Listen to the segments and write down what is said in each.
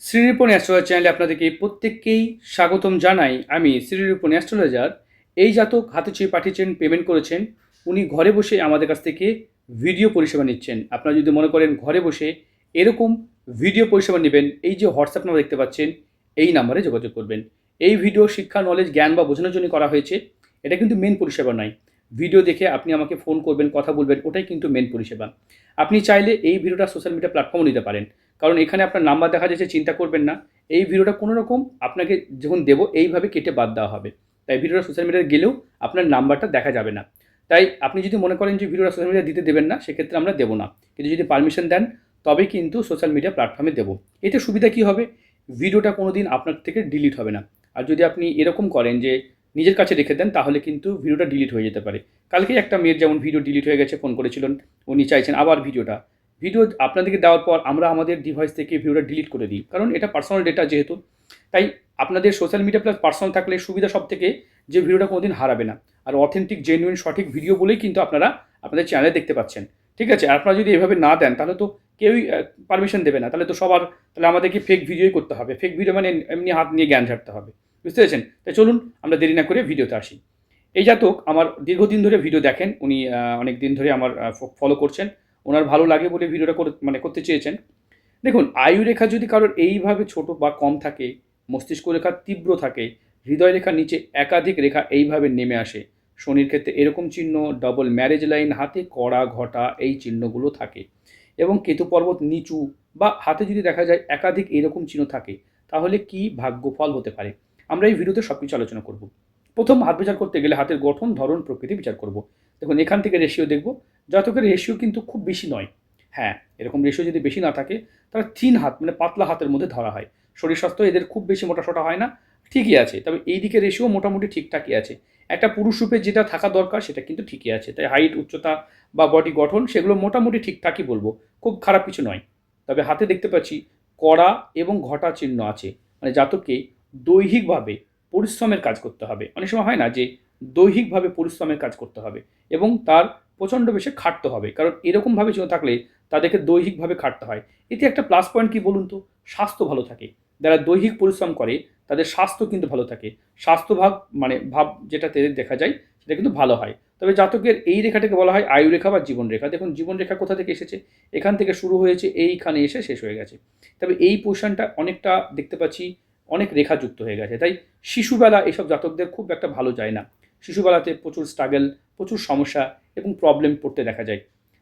Shrirupan astrologer চ্যানেলে আপনাদেরকে প্রত্যেককেই স্বাগতম জানাই। আমি শ্রীরূপণ অ্যাস্ট্রোলজার। এই জাতক হাতে চেয়ে পাঠিয়েছেন, পেমেন্ট করেছেন, উনি ঘরে বসে আমাদের কাছ থেকে ভিডিও পরিষেবা নিচ্ছেন। আপনারা যদি মনে করেন ঘরে বসে এরকম ভিডিও পরিষেবা নেবেন, এই যে হোয়াটসঅ্যাপ নাম্বার দেখতে পাচ্ছেন, এই নাম্বারে যোগাযোগ করবেন। এই ভিডিও শিক্ষা, নলেজ, জ্ঞান বা বোঝানোর জন্য করা হয়েছে। এটা কিন্তু মেন পরিষেবা নয়। ভিডিও দেখে আপনি আমাকে ফোন করবেন, কথা বলবেন, ওটাই কিন্তু মেন পরিষেবা। আপনি চাইলে এই ভিডিওটা সোশ্যাল মিডিয়া প্ল্যাটফর্মও নিতে পারেন, কারণ এখানে আপনার নাম্বার দেখা যাচ্ছে, চিন্তা করবেন না এই ভিডিওটা কোনো রকম আপনাকে যখন দেবো এইভাবে কেটে বাদ দেওয়া হবে। তাই ভিডিওটা সোশ্যাল মিডিয়ায় গেলেও আপনার নাম্বারটা দেখা যাবে না। তাই আপনি যদি মনে করেন যে ভিডিওটা সোশ্যাল মিডিয়া দিতে দেবেন না, সেক্ষেত্রে আমরা দেবো না। কিন্তু যদি পারমিশন দেন তবে কিন্তু সোশ্যাল মিডিয়া প্ল্যাটফর্মে দেবো। এতে সুবিধা কী হবে, ভিডিওটা কোনো দিন আপনার থেকে ডিলিট হবে না। আর যদি আপনি এরকম করেন যে নিজের কাছে রেখে দেন, তাহলে কিন্তু ভিডিওটা ডিলিট হয়ে যেতে পারে। কালকেই একটা মেয়ের যেমন ভিডিও ডিলিট হয়ে গেছে, ফোন করেছিলেন, উনি চাইছেন আবার ভিডিও আপনাদেরকে দেওয়ার পর আমরা আমাদের ডিভাইস থেকে ভিডিওটা ডিলিট করে দিই, কারণ এটা পার্সোনাল ডেটা যেহেতু। তাই আপনাদের সোশ্যাল মিডিয়া প্লাস পার্সোনাল থাকলে সুবিধা সব থেকে, যে ভিডিওটা কোনোদিন হারাবে না। আর অথেন্টিক, জেনুইন, সঠিক ভিডিও বলেই কিন্তু আপনারা আপনাদের চ্যানেলে দেখতে পাচ্ছেন। ঠিক আছে? আর আপনারা যদি এভাবে না দেন তাহলে তো কেউই পারমিশন দেবে না। তাহলে তো তাহলে আমাদেরকে ফেক ভিডিওই করতে হবে। ফেক ভিডিও মানে এমনি হাত নিয়ে জ্ঞান ঝাড়তে হবে। বুঝতে পেরেছেন? তাই চলুন আমরা দেরি না করে ভিডিওতে আসি। এই জাতক আমার দীর্ঘদিন ধরে ভিডিও দেখেন, উনি অনেক দিন ধরে আমার ফলো করছেন। ওনার ভালো লাগে বলে ভিডিওটা করতে চেয়েছেন। দেখুন, আয়ু রেখা যদি কারোর এইভাবে ছোট বা কম থাকে, মস্তিষ্ক রেখা তীব্র থাকে, হৃদয় রেখার নিচে একাধিক রেখা এইভাবে নেমে আসে, শনির ক্ষেত্রে এরকম চিহ্ন, ডবল ম্যারেজ লাইন, হাতে কড়া ঘটা, এই চিহ্নগুলো থাকে, এবং কেতু পর্বত নিচু বা হাতে যদি দেখা যায় একাধিক এরকম চিহ্ন থাকে, তাহলে কি ভাগ্যফল হতে পারে, আমরা এই ভিডিওতে সব কিছু আলোচনা করব। প্রথম হাত বিচার করতে গেলে হাতের গঠন, ধরন, প্রকৃতি বিচার করব। দেখুন, এখান থেকে রেশিও দেখব। জাতকের রেশিও কিন্তু খুব বেশি নয়। হ্যাঁ, এরকম রেশিও যদি বেশি না থাকে, তারা থিন হাত মানে পাতলা হাতের মধ্যে ধরা হয়। শরীর স্বাস্থ্য এদের খুব বেশি মোটাসোটা হয় না, ঠিকই আছে। তবে এই দিকে রেশিও মোটামুটি ঠিকঠাকই আছে। একটা পুরুষ রূপে যেটা থাকা দরকার সেটা কিন্তু ঠিকই আছে। তাই হাইট, উচ্চতা বা বডি গঠন সেগুলো মোটামুটি ঠিকঠাকই বলবো, খুব খারাপ কিছু নয়। তবে হাতে দেখতে পাচ্ছি কড়া এবং ঘটা চিহ্ন আছে, মানে জাতককে দৈহিকভাবে পরিশ্রমের কাজ করতে হবে। অনেক সময় হয় না যে দৈহিকভাবে পরিশ্রমের কাজ করতে হবে এবং তার প্রচণ্ড বেশি খাটতে হবে, কারণ এরকমভাবে চিহ্ন থাকলে তাদেরকে দৈহিকভাবে খাটতে হয়। এতে একটা প্লাস পয়েন্ট কী বলুন তো, স্বাস্থ্য ভালো থাকে। যারা দৈহিক পরিশ্রম করে তাদের স্বাস্থ্য কিন্তু ভালো থাকে। স্বাস্থ্যভাব মানে ভাব যেটাতে দেখা যায় সেটা কিন্তু ভালো হয়। তবে জাতকের এই রেখাটাকে বলা হয় আয়ু রেখা বা জীবন রেখা। দেখুন, জীবন রেখা কোথা থেকে এসেছে, এখান থেকে শুরু হয়েছে, এইখানে এসে শেষ হয়ে গেছে। তবে এই পোর্শনটা অনেকটা দেখতে পাচ্ছি অনেক রেখা যুক্ত হয়ে গেছে। তাই শিশুবেলা এসব জাতকদের খুব একটা ভালো যায় না। শিশুবেলাতে প্রচুর স্ট্রাগল, প্রচুর সমস্যা এবং প্রবলেম পড়তে দেখা যায়।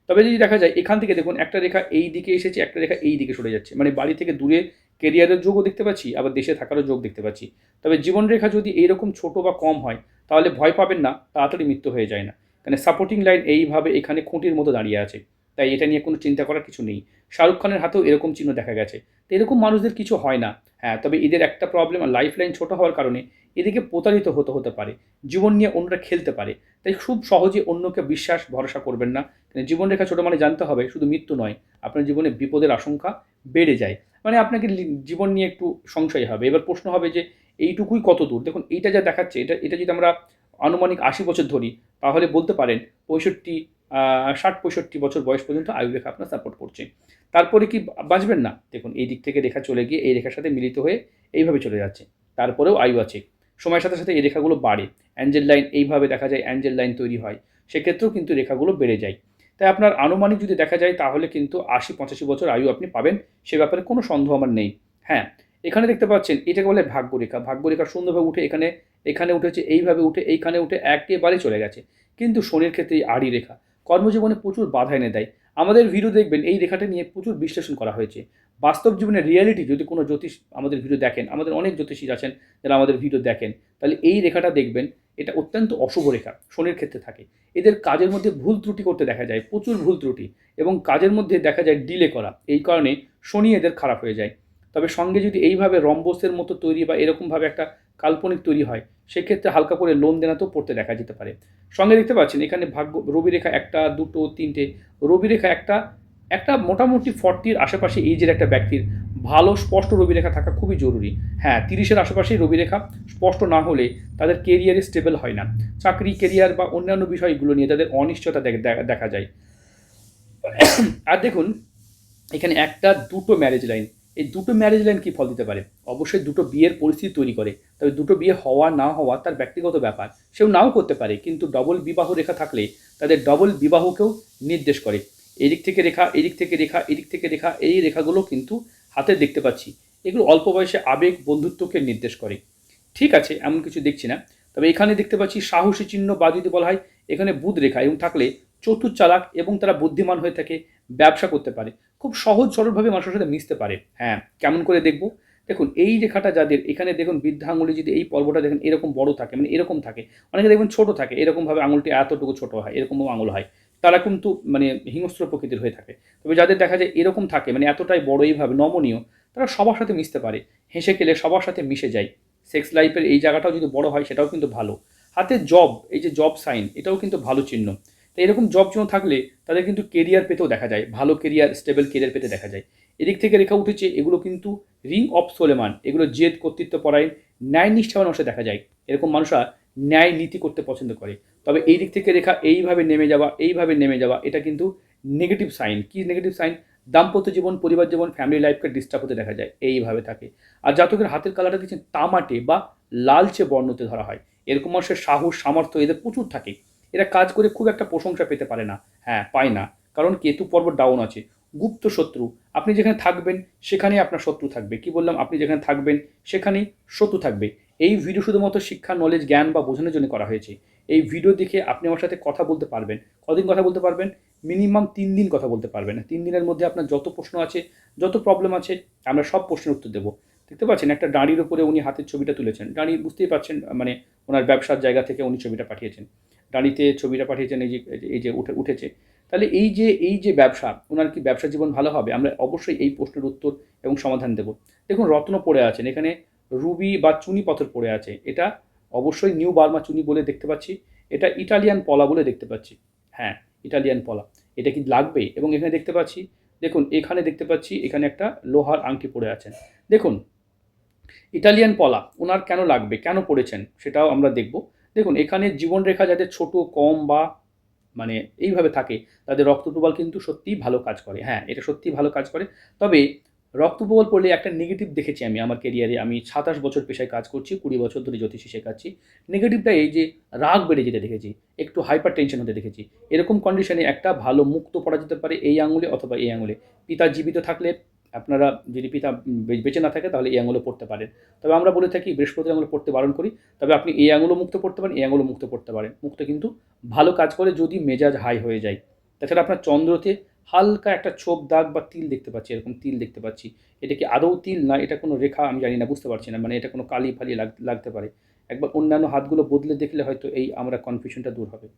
তবে যদি দেখা যায় এখান থেকে দেখুন, একটা রেখা এই দিকে এসেছে, একটা রেখা এই দিকে সরে যাচ্ছে, মানে বাড়ি থেকে দূরে কেরিয়ারের যোগও দেখতে পাচ্ছি, আবার দেশে থাকারও যোগ দেখতে পাচ্ছি। তবে জীবন রেখা যদি এইরকম ছোট বা কম হয়, তাহলে ভয় পাবেন না, তাড়াতাড়ি মৃত্যু হয়ে যায় না। মানে সাপোর্টিং লাইন এইভাবে এখানে খুঁটির মতো দাঁড়িয়ে আছে। তাই এটা নিয়ে কোনো চিন্তা করার কিছু নেই। শাহরুখ খানের হাতেও এরকম চিহ্ন দেখা গেছে। তো এরকম মানুষদের কিছু হয় না। হ্যাঁ, তবে এদের একটা প্রবলেম, লাইফ লাইন ছোটো হওয়ার কারণে এদিকে প্রতারিত হতে পারে। জীবন নিয়ে অন্যরা খেলতে পারে। তাই খুব সহজে অন্যকে বিশ্বাস ভরসা করবেন না। জীবনরেখা ছোটো মানে জানতে হবে শুধু মৃত্যু নয়, আপনার জীবনে বিপদের আশঙ্কা বেড়ে যায়। মানে আপনাকে জীবন নিয়ে একটু সংশয় হবে। এবার প্রশ্ন হবে যে এইটুকুই কত দূর। দেখুন, এইটা যা দেখাচ্ছে, এটা যদি আমরা আনুমানিক ৮০ বছর ধরি, তাহলে বলতে পারেন ৬০-৬৫ বছর বয়স পর্যন্ত আয়ুরেখা আপনার সাপোর্ট করছে। তারপরে কি বাঁচবেন না? দেখুন, এই দিক থেকে রেখা চলে গিয়ে এই রেখার সাথে মিলিত হয়ে এইভাবে চলে যাচ্ছে। তারপরেও আয়ু আছে। সময়ের সাথে সাথে এই রেখাগুলো বাড়ে। অ্যাঞ্জেল লাইন এইভাবে দেখা যায়, অ্যাঞ্জেল লাইন তৈরি হয়। সেক্ষেত্রেও কিন্তু রেখাগুলো বেড়ে যায়। তাই আপনার আনুমানিক যদি দেখা যায়, তাহলে কিন্তু ৮০-৮৫ বছর আয়ু আপনি পাবেন, সে ব্যাপারে কোনো সন্দেহ আমার নেই। হ্যাঁ, এখানে দেখতে পাচ্ছেন এটাকে বলে ভাগ্যরেখা। ভাগ্যরেখা সুন্দরভাবে উঠে এখানে উঠেছে, এইভাবে উঠে এইখানে উঠে একেবারে চলে গেছে। কিন্তু শনির ক্ষেত্রে এই আড়ি রেখা কর্মজীবনে প্রচুর বাধা এনে দেয়। আমাদের ভিডিও দেখবেন এই রেখাটা নিয়ে প্রচুর বিশ্লেষণ করা হয়েছে। বাস্তব জীবনের রিয়ালিটি যদি কোনো জ্যোতিষ আমাদের ভিডিও দেখেন, আমাদের অনেক জ্যোতিষী আছেন যারা আমাদের ভিডিও দেখেন, তাহলে এই রেখাটা দেখবেন, এটা অত্যন্ত অশুভ রেখা, শনির ক্ষেত্রে থাকে। এদের কাজের মধ্যে ভুল ত্রুটি করতে দেখা যায়, প্রচুর ভুল ত্রুটি, এবং কাজের মধ্যে দেখা যায় ডিলে করা। এই কারণে শনি এদের খারাপ হয়ে যায়। তবে সঙ্গে যদি এইভাবে রম্বসের মতো তৈরি বা এরকমভাবে একটা কাল্পনিক তৈরি হয়, সেক্ষেত্রে হালকা করে লোন দেনাতেও পড়তে দেখা যেতে পারে। সঙ্গে দেখতে পাচ্ছেন এখানে রবি রেখা একটা, দুটো, তিনটে। রবি রেখা একটা একটা মোটামুটি 40-র আশেপাশে এইজের একটা ব্যক্তির ভালো স্পষ্ট রবি রেখা থাকা খুবই জরুরি। হ্যাঁ, 30-এর আশেপাশেই রবি রেখা স্পষ্ট না হলে তাদের কেরিয়ারে স্টেবল হয় না। চাকরি, কেরিয়ার বা অন্যান্য বিষয়গুলো নিয়ে তাদের অনিশ্চয়তা দেখা যায়। আর দেখুন, এখানে একটা, দুটো ম্যারেজ লাইন, এই দুটো ম্যারেজ লাইন কী ফল দিতে পারে? অবশ্যই দুটো বিয়ের পরিস্থিতি তৈরি করে। তবে দুটো বিয়ে হওয়া না হওয়া তার ব্যক্তিগত ব্যাপার, সেও নাও করতে পারে, কিন্তু ডবল বিবাহ রেখা থাকলে তাদের ডবল বিবাহকেও নির্দেশ করে। এদিক থেকে রেখা, এদিক থেকে রেখা, এদিক থেকে রেখা, এই রেখাগুলো কিন্তু হাতে দেখতে পাচ্ছি। এগুলো অল্প বয়সে আবেগ বন্ধুত্বকে নির্দেশ করে। ঠিক আছে, এমন কিছু দেখছি না। তবে এখানে দেখতে পাচ্ছি সাহসী চিহ্ন, বা যদি বলা হয় এখানে বুধ রেখা এবং থাকলে চতুর চালাক এবং তারা বুদ্ধিমান হয়ে থাকে, ব্যবসা করতে পারে, খুব সহজ সরলভাবে মানুষের সাথে মিশতে পারে। হ্যাঁ, কেমন করে দেখব? দেখুন এই রেখাটা যাদের এখানে দেখুন বৃদ্ধা আঙুলি যদি এই পর্বটা দেখেন এরকম বড় থাকে, মানে এরকম থাকে, অনেকে দেখবেন ছোট থাকে, এরকমভাবে আঙুলটি এতটুকু ছোট হয়, এরকমও আঙুল হয়, তারা কিন্তু মানে হিংস্র প্রকৃতির হয়ে থাকে। তবে যাদের দেখা যায় এরকম থাকে, মানে এতটাই বড় এইভাবে নমনীয়, তারা সবার সাথে মিশতে পারে, হেসে খেলে সবার সাথে মিশে যায়। সেক্স লাইফের এই জায়গাটাও যদি বড় হয় সেটাও কিন্তু ভালো। হাতে জব, এই যে জব সাইন, এটাও কিন্তু ভালো চিহ্ন। তো এরকম জব চিহ্ন থাকলে তাদের কিন্তু কেরিয়ার পেতেও দেখা যায়, ভালো কেরিয়ার, স্টেবল কেরিয়ার পেতে দেখা যায়। এদিক থেকে রেখা উঠেছে, এগুলো কিন্তু রিং অফ সোলেমান, এগুলো জেদ, কর্তৃত্ব পরায়ণ, ন্যায় নিষ্ঠাবান মানুষের দেখা যায়। এরকম মানুষরা ন্যায় নীতি করতে পছন্দ করে। তবে এই দিক থেকে রেখা এইভাবে নেমে যাওয়া, এইভাবে নেমে যাওয়া, এটা কিন্তু নেগেটিভ সাইন। কি নেগেটিভ সাইন? দাম্পত্য জীবন, পরিবার জীবন, ফ্যামিলি লাইফকে ডিস্টার্ব হতে দেখা যায়, এইভাবে থাকে। আর জাতকের হাতের কালারটা দেখছেন তামাটে বা লালচে বর্ণতে ধরা হয়। এরকম মানুষের সাহস, সামর্থ্য এদের প্রচুর থাকে। এরা কাজ করে খুব একটা প্রশংসা পেতে পারে না, হ্যাঁ পায় না, কারণ কেতু পর্ব ডাউন আছে। গুপ্ত শত্রু, আপনি যেখানে থাকবেন সেখানেই আপনার শত্রু থাকবে। কি বললাম? আপনি যেখানে থাকবেন সেখানেই শত্রু থাকবে। এই ভিডিও শুধুমাত্র শিক্ষা, নলেজ, জ্ঞান বা বোঝানোর জন্য করা হয়েছে। এই ভিডিও দেখে আপনি আমার সাথে কথা বলতে পারবেন। কদিন কথা বলতে পারবেন? মিনিমাম 3 দিন কথা বলতে পারবেন। 3 দিনের মধ্যে আপনার যত প্রশ্ন আছে, যত প্রবলেম আছে, আমরা সব প্রশ্নের উত্তর দেবো। দেখতে পাচ্ছেন একটা দাঁড়ির উপরে উনি হাতের ছবিটা তুলেছেন। দাঁড়ি বুঝতেই পারছেন, মানে ওনার ব্যবসার জায়গা থেকে উনি ছবিটা পাঠিয়েছেন। দাঁড়িতে ছবিটা পাঠিয়েছেন, এই যে উঠেছে। তাহলে এই যে ব্যবসা, ওনার কি ব্যবসা জীবন ভালো হবে? আমরা অবশ্যই এই প্রশ্নের উত্তর এবং সমাধান দেব। দেখুন রত্ন পড়ে আছেন, এখানে রুবি বা চুনি পাথর পড়ে আছে। এটা অবশ্যই নিউ বার্মা চুনি বলে দেখতে পাচ্ছি। এটা ইটালিয়ান পলা বলে দেখতে পাচ্ছি। হ্যাঁ, ইটালিয়ান পলা। এটা কি লাগবে? এবং এখানে দেখতে পাচ্ছি, দেখুন এখানে দেখতে পাচ্ছি এখানে একটা লোহার আংটি পড়ে আছেন। দেখুন ইটালিয়ান পলা ওনার কেন লাগবে, কেন পড়েছেন, সেটাও আমরা দেখব। দেখুন এখানে জীবনরেখা যাদের ছোট, কম বা মানে এইভাবে থাকে, তাদের রক্তপ্রবাল কিন্তু সত্যিই ভালো কাজ করে। হ্যাঁ, এটা সত্যিই ভালো কাজ করে। তবে রক্তপ্রবাল পড়লে একটা নেগেটিভ দেখেছি আমি আমার কেরিয়ারে। আমি 27 বছর পেশায় কাজ করছি, 20 বছর ধরে জ্যোতিষী শেখাচ্ছি। নেগেটিভটা এই যে রাগ বেড়ে যেতে দেখেছি, একটু হাইপার টেনশন হতে দেখেছি। এরকম কন্ডিশনে একটা ভালো মুক্তো পড়া যেতে পারে এই আঙুলে অথবা এই আঙুলে। পিতা জীবিত থাকলে আপনারা, যদি পিতা বেঁচে না থাকে তাহলে এই আঙুলে পড়তে পারেন। তবে আমরা বলে থাকি বৃহস্পতির আঙুলে পড়তে বারণ করি। তবে আপনি এই আঙুলও মুক্ত পড়তে পারেন, এই আঙুলও মুক্ত পড়তে পারেন। মুক্ত কিন্তু ভালো কাজ করে যদি মেজাজ হাই হয়ে যায়। তাছাড়া আপনার চন্দ্রতে হালকা একটা ছোপ দাগ বা তিল দেখতে পাচ্ছি, এরকম তিল দেখতে পাচ্ছি। এটা কি আদৌ তিল, না এটা কোনো রেখা, আমি জানি না, বুঝতে পারছি না। মানে এটা কোনো কালি ফালি লাগতে পারে। একবার অন্যান্য হাতগুলো বদলে দেখলে হয়তো এই আমরা কনফিউশনটা দূর হবে।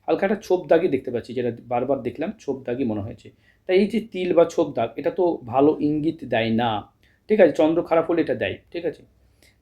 হালকা একটা ছোপ দাগই দেখতে পাচ্ছি, যেটা বারবার দেখলাম ছোপ দাগই মনে হয়েছে। তাই এই যে তিল বা ছোপ দাগ, এটা তো ভালো ইঙ্গিত দেয় না। ঠিক আছে, চন্দ্র খারাপ হলে এটা দেয়। ঠিক আছে,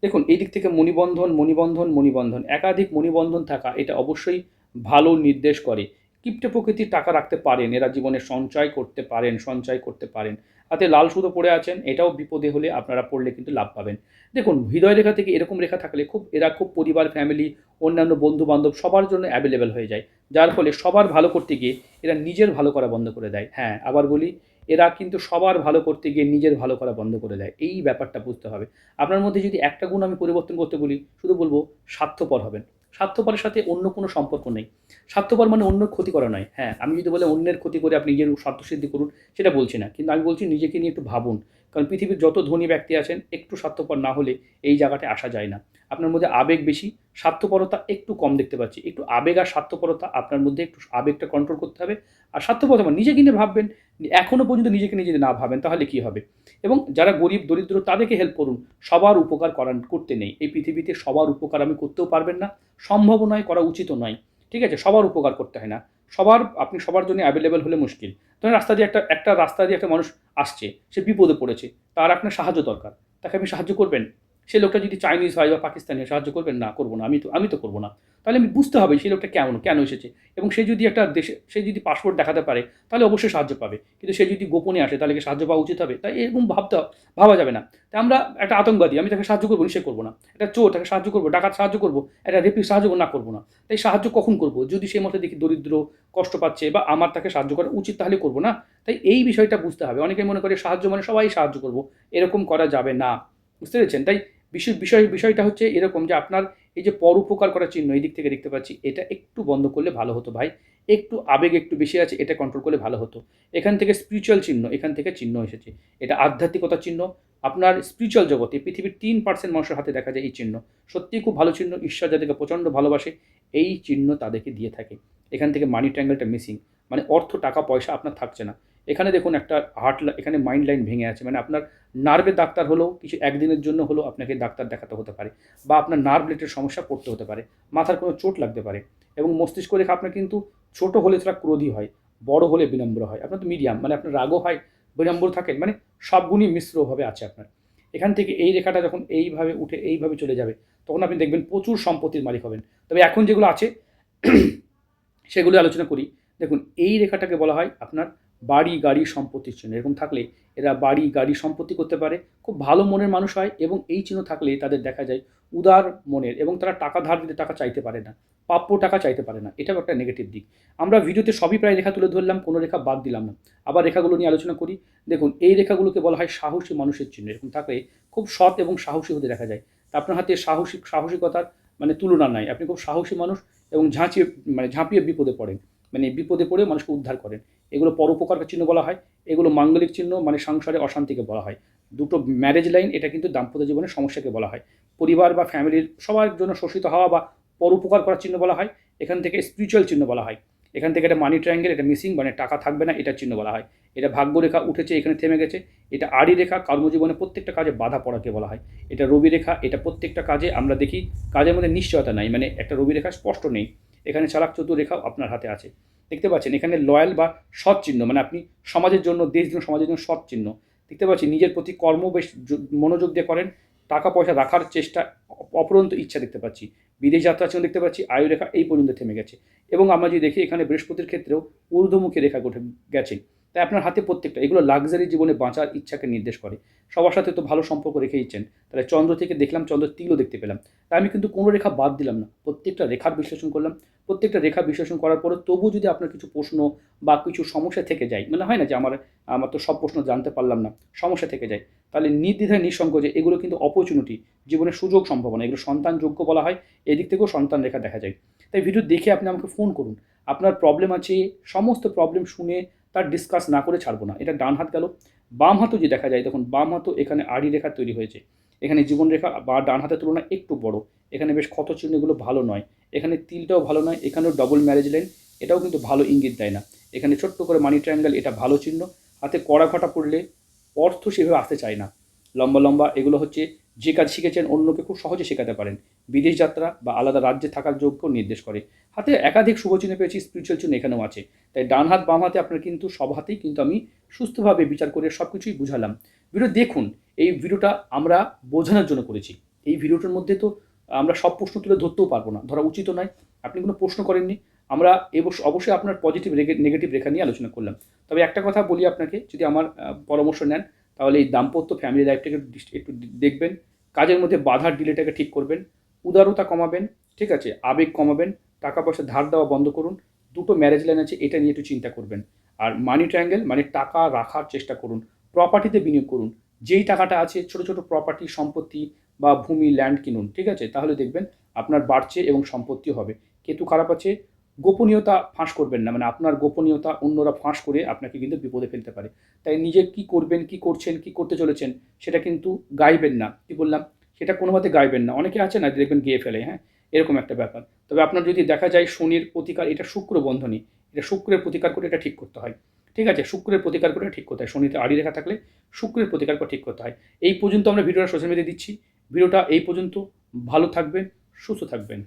দেখুন এই দিক থেকে মণিবন্ধন, মণিবন্ধন, মণিবন্ধন, একাধিক মণিবন্ধন থাকা এটা অবশ্যই ভালো নির্দেশ করে। কিপ্টে প্রকৃতির টাকা রাখতে পারেন, এরা জীবনে সঞ্চয় করতে পারেন, সঞ্চয় করতে পারেন। হাতে লাল সুতো পড়ে আছেন, এটাও বিপদে হলে আপনারা পড়লে কিন্তু লাভ পাবেন। দেখুন হৃদয় রেখা থেকে এরকম রেখা থাকলে এরা খুব পরিবার, ফ্যামিলি, অন্যান্য বন্ধু বান্ধব সবার জন্য অ্যাভেলেবেল হয়ে যায়। যার ফলে সবার ভালো করতে গিয়ে এরা নিজের ভালো করা বন্ধ করে দেয়। হ্যাঁ, আবার বলি, এরা কিন্তু সবার ভালো করতে গিয়ে নিজের ভালো করা বন্ধ করে দেয়। এই ব্যাপারটা বুঝতে হবে। আপনার মধ্যে যদি একটা গুণ আমি পরিবর্তন করতে বলি, শুধু বলবো স্বার্থপর হবেন। স্বার্থপরের সাথে অন্য কোনো সম্পর্ক নেই। স্বার্থপর মানে অন্যের ক্ষতি করা নয়। হ্যাঁ, আমি যদি বলি অন্যের ক্ষতি করে আপনি নিজের স্বার্থসিদ্ধি করুন, সেটা বলছি না। কিন্তু আমি বলছি নিজেকে নিয়ে একটু ভাবুন। কারণ পৃথিবীর যত ধনী ব্যক্তি আছেন একটু স্বার্থপর না হলে এই জায়গাটায় আসা যায় না। আপনার মধ্যে আবেগ বেশি, স্বার্থপরতা একটু কম দেখতে পাচ্ছি। একটু আবেগ আর স্বার্থপরতা, আপনার মধ্যে একটু আবেগটা কন্ট্রোল করতে হবে। আর স্বার্থপরতা মানে নিজেকে নিয়ে ভাববেন। এখনও পর্যন্ত নিজেকে নিয়ে যদি না ভাবেন তাহলে কী হবে? এবং যারা গরিব দরিদ্র তাদেরকে হেল্প করুন। সবার উপকার করতে নেই এই পৃথিবীতে, সবার উপকার আমি করতেও পারবেন না, সম্ভব নয়, করা উচিতও নয়। ঠিক আছে, সবার উপকার করতে হয় না। আপনি সবার জন্য অ্যাভেলেবেল হলে মুশকিল। ধরেন রাস্তা দিয়ে একটা রাস্তা দিয়ে একটা মানুষ আসছে, সে বিপদে পড়েছে, তার আপনার সাহায্য দরকার, তাকে আপনি সাহায্য করবেন? সেই লোকটা যদি চাইনিজ হয় বা পাকিস্তানি হয়, সাহায্য করবেন? না, করবো না, আমি তো করবো না। তাহলে আমি বুঝতে হবে সেই লোকটা কেন এসেছে, এবং সে যদি একটা দেশে, সে যদি পাসপোর্ট দেখাতে পারে তাহলে অবশ্যই সাহায্য পাবে। কিন্তু সে যদি গোপনে আসে তাহলে কি সাহায্য পাওয়া উচিত হবে? তাই এরকম ভাবা যাবে না। তাই আমরা একটা আতঙ্কবাদী, আমি তাকে সাহায্য করবো, নিশ্চয়ই করবো না। একটা চোর, তাকে সাহায্য করবো, ডাকাত সাহায্য করবো, একটা রেপিস্ট সাহায্য করবো? না, করবো না। তাই সাহায্য কখন করবো? যদি সে মধ্যে দেখি দরিদ্র, কষ্ট পাচ্ছে, বা আমার তাকে সাহায্য করা উচিত, তাহলে করবো না। তাই এই বিষয়টা বুঝতে হবে। অনেকে মনে করে সাহায্য মানে সবাই সাহায্য করবো, এরকম করা যাবে না। বুঝতে পেরেছেন? তাই বিষয়টা হচ্ছে এরকম যে আপনার এই যে পরোপকার করার চিহ্ন এই দিক থেকে দেখতে পাচ্ছি, এটা একটু বন্ধ করলে ভালো হতো ভাই। একটু আবেগ একটু বেশি আছে, এটা কন্ট্রোল করলে ভালো হতো। এখান থেকে স্পিরিচুয়াল চিহ্ন, এখান থেকে চিহ্ন এসেছে। এটা আধ্যাত্মিকতার চিহ্ন। আপনার স্পিরিচুয়াল জগতে পৃথিবীর 3% মানুষের হাতে দেখা যায় এই চিহ্ন। সত্যিই খুব ভালো চিহ্ন। ঈশ্বর যাদেরকে প্রচণ্ড ভালোবাসে এই চিহ্ন তাদেরকে দিয়ে থাকে। এখান থেকে মানি ট্রায়াঙ্গেলটা মিসিং, মানে অর্থ, টাকা পয়সা আপনার থাকছে না। এখানে দেখুন একটা এখানে মাইন্ড লাইন ভেঙে আছে, মানে আপনার নার্ভের ডাক্তার হলেও কিছু একদিনের জন্য হলেও আপনাকে ডাক্তার দেখাতে হতে পারে, বা আপনার নার্ভ রিলেটেড সমস্যা পড়তে হতে পারে, মাথার কোনো চোট লাগতে পারে। এবং মস্তিষ্ক রেখা আপনার কিন্তু ছোট হলে তারা ক্রোধী হয়, বড় হলে বিনম্র হয়। আপনার তো মিডিয়াম, মানে আপনার রাগও হয়, বিনম্র থাকেন, মানে সব গুণই মিশ্রভাবে আছে আপনার। এখান থেকে এই রেখাটা যখন এইভাবে উঠে এইভাবে চলে যাবে, তখন আপনি দেখবেন প্রচুর সম্পত্তির মালিক হবেন। তবে এখন যেগুলো আছে সেগুলো আলোচনা করি। দেখুন, এই রেখাটাকে বলা হয় আপনার বাড়ি, গাড়ি, সম্পত্তির চিহ্ন। এরকম থাকলে এরা বাড়ি, গাড়ি, সম্পত্তি করতে পারে, খুব ভালো মনের মানুষ হয়, এবং এই চিহ্ন থাকলে তাদের দেখা যায় উদার মনের, এবং তারা টাকা ধার দিতে টাকা চাইতে পারে না, প্রাপ্য টাকা চাইতে পারে না। এটাও একটা নেগেটিভ দিক। আমরা ভিডিওতে সবই প্রায় রেখা তুলে ধরলাম, কোনো রেখা বাদ দিলাম না। আবার রেখাগুলো নিয়ে আলোচনা করি। দেখুন, এই রেখাগুলোকে বলা হয় সাহসী মানুষের চিহ্ন। এরকম থাকলে খুব সৎ এবং সাহসী হতে দেখা যায়। তা আপনার হাতে সাহসিকতার মানে তুলনা নাই। আপনি খুব সাহসী মানুষ, এবং ঝাঁপিয়ে বিপদে পড়েন, মানে বিপদে পড়ে মানুষকে উদ্ধার করেন। এগুলো পরোপকার চিহ্ন বলা হয়। এগুলো মাঙ্গলিক চিহ্ন, মানে সংসারে অশান্তিকে বলা হয়। দুটো ম্যারেজ লাইন, এটা কিন্তু দাম্পত্য জীবনের সমস্যাকে বলা হয়। পরিবার বা ফ্যামিলির সবার জন্য শোষিত হওয়া বা পরোপকার করার চিহ্ন বলা হয়। এখান থেকে স্পিরিচুয়াল চিহ্ন বলা হয়। এখান থেকে এটা মানি ট্রায়াঙ্গেল, এটা মিসিং, মানে টাকা থাকবে না, এটার চিহ্ন বলা হয়। এটা ভাগ্যরেখা উঠেছে, এখানে থেমে গেছে। এটা আড়ি রেখা, কর্মজীবনে প্রত্যেকটা কাজে বাধা পড়াকে বলা হয়। এটা রবি রেখা, এটা প্রত্যেকটা কাজে আমরা দেখি কাজের মধ্যে নিশ্চয়তা নাই, মানে একটা রবি রেখা স্পষ্ট নেই। এখানে চালাক চতুর রেখাও আপনার হাতে আছে, দেখতে পাচ্ছেন। এখানে লয়াল বা সৎ চিহ্ন, মানে আপনি সমাজের জন্য, দেশ জন্য, সমাজের জন্য সৎ চিহ্ন দেখতে পাচ্ছি। নিজের প্রতি কর্ম বেশ মনোযোগ দিয়ে করেন, টাকা পয়সা রাখার চেষ্টা, অপরন্ত ইচ্ছা দেখতে পাচ্ছি। বিদেশ যাত্রার চিহ্ন দেখতে পাচ্ছি। আয়ু রেখা এই পর্যন্ত থেমে গেছে। এবং আমরা যদি দেখি এখানে বৃহস্পতির ক্ষেত্রেও ঊর্ধ্বমুখী রেখা গেছে। তাই আপনার হাতে প্রত্যেকটা এগুলো লাক্সারি জীবনে বাঁচার ইচ্ছাকে নির্দেশ করে। সবার সাথে তো ভালো সম্পর্ক রেখেইছেন। তাহলে চন্দ্র থেকে দেখলাম, চন্দ্র তিলও দেখতে পেলাম। তাই আমি কিন্তু কোনো রেখা বাদ দিলাম না, প্রত্যেকটা রেখার বিশ্লেষণ করলাম। প্রত্যেকটা রেখা বিশ্লেষণ করার পরে তবুও যদি আপনার কিছু প্রশ্ন বা কিছু সমস্যা থেকে যায়, মানে হয় না যে আমার আমার তো সব প্রশ্ন জানতে পারলাম না, সমস্যা থেকে যায়, তাহলে নির্দ্বিধায় নিঃসংকোচে এগুলো কিন্তু অপরচুনিটি, জীবনের সুযোগ সম্ভাবনা, এগুলো সন্তান যোগ্য বলা হয়। এদিক থেকেও সন্তান রেখা দেখা যায়। তাই ভিডিও দেখে আপনি আমাকে ফোন করুন। আপনার প্রবলেম আছে, সমস্ত প্রবলেম শুনে তার ডিসকাস না করে ছাড়বো না। এটা ডান হাত গেল। বাম হাতও যদি দেখা যায়, তখন বাম হাতও এখানে আড়ি রেখা তৈরি হয়েছে। এখানে জীবন রেখা বা ডান হাতের তুলনায় একটু বড়। এখানে বেশ ক্ষত চিহ্নগুলো ভালো নয়। এখানে তিলটাও ভালো নয়। এখানেও ডবল ম্যারেজ লাইন, এটাও কিন্তু ভালো ইঙ্গিত দেয় না। এখানে ছোট্ট করে মানি ট্রায়াঙ্গেল, এটা ভালো চিহ্ন। হাতে কড়া ঘটা পড়লে অর্থ সেভাবে আসতে চায় না। লম্বা লম্বা এগুলো হচ্ছে যে কাজ শিখেছেন অন্যকে খুব সহজে শেখাতে পারেন। বিদেশ যাত্রা বা আলাদা রাজ্যে থাকার যোগ্য নির্দেশ করে। হাতে একাধিক শুভচিহ্ন পেয়েছি, স্পিরিচুয়াল চিহ্ন এখানেও আছে। তাই ডান হাত বাম হাতে আপনার কিন্তু সব হাতেই কিন্তু আমি সুস্থভাবে বিচার করে সব কিছুই বুঝালাম। ভিডিও দেখুন। এই ভিডিওটা আমরা বোঝানোর জন্য করেছি। এই ভিডিওটার মধ্যে তো আমরা সব প্রশ্ন তুলে ধরতেও পারবো না, ধরা উচিত নয়। আপনি কোনো প্রশ্ন করেননি। আমরা অবশ্যই আপনার পজিটিভ নেগেটিভ রেখা নিয়ে আলোচনা করলাম। তবে একটা কথা বলি আপনাকে, যদি আমার পরামর্শ নেন তাহলে এই দাম্পত্য ফ্যামিলি লাইফটাকে একটু দেখবেন। কাজের মধ্যে বাধার ডিলেটাকে ঠিক করবেন, উদারতা কমাবেন, ঠিক আছে, আবেগ কমাবেন, টাকা পয়সা ধার দেওয়া বন্ধ করুন। দুটো ম্যারেজ লাইন আছে, এটা নিয়ে একটু চিন্তা করবেন। আর মানি ট্রায়াঙ্গেল মানে টাকা রাখার চেষ্টা করুন, প্রপার্টিতে বিনিয়োগ করুন। যেই টাকাটা আছে ছোট ছোট প্রপার্টি, সম্পত্তি বা ভূমি, ল্যান্ড কিনুন, ঠিক আছে, তাহলে দেখবেন আপনার বাড়ছে এবং সম্পত্তিও হবে। কেতু খারাপ আছে, গোপনীয়তা ফাঁস করবেন না, মানে আপনার গোপনীয়তা অন্যরা ফাঁস করে আপনাকে কিন্তু বিপদে ফেলতে পারে। তাই নিজে কি করবেন, কি করছেন, কি করতে চলেছেন সেটা কিন্তু গাইবেন না। কি বললাম, সেটা কোনো মতে গাইবেন না। অনেকে আছে না, দেখবেন গেয়ে ফেলে, হ্যাঁ, এরকম একটা ব্যাপার। তবে আপনার যদি দেখা যায় শনির প্রতিকার, এটা শুক্র বন্ধনী, এটা শুক্রের প্রতিকার করে এটা ঠিক করতে হয়। ঠিক আছে, শুক্রের প্রতিকার করে ঠিক করতে হয়। শনিতে আড়ি রেখা থাকলে শুক্রের প্রতিকার করে ঠিক করতে হয়। এই পর্যন্ত আমরা ভিডিওটা সোশ্যাল মিডিয়ায় দিচ্ছি। ভিডিওটা এই পর্যন্ত। ভালো থাকবেন, সুস্থ থাকবেন।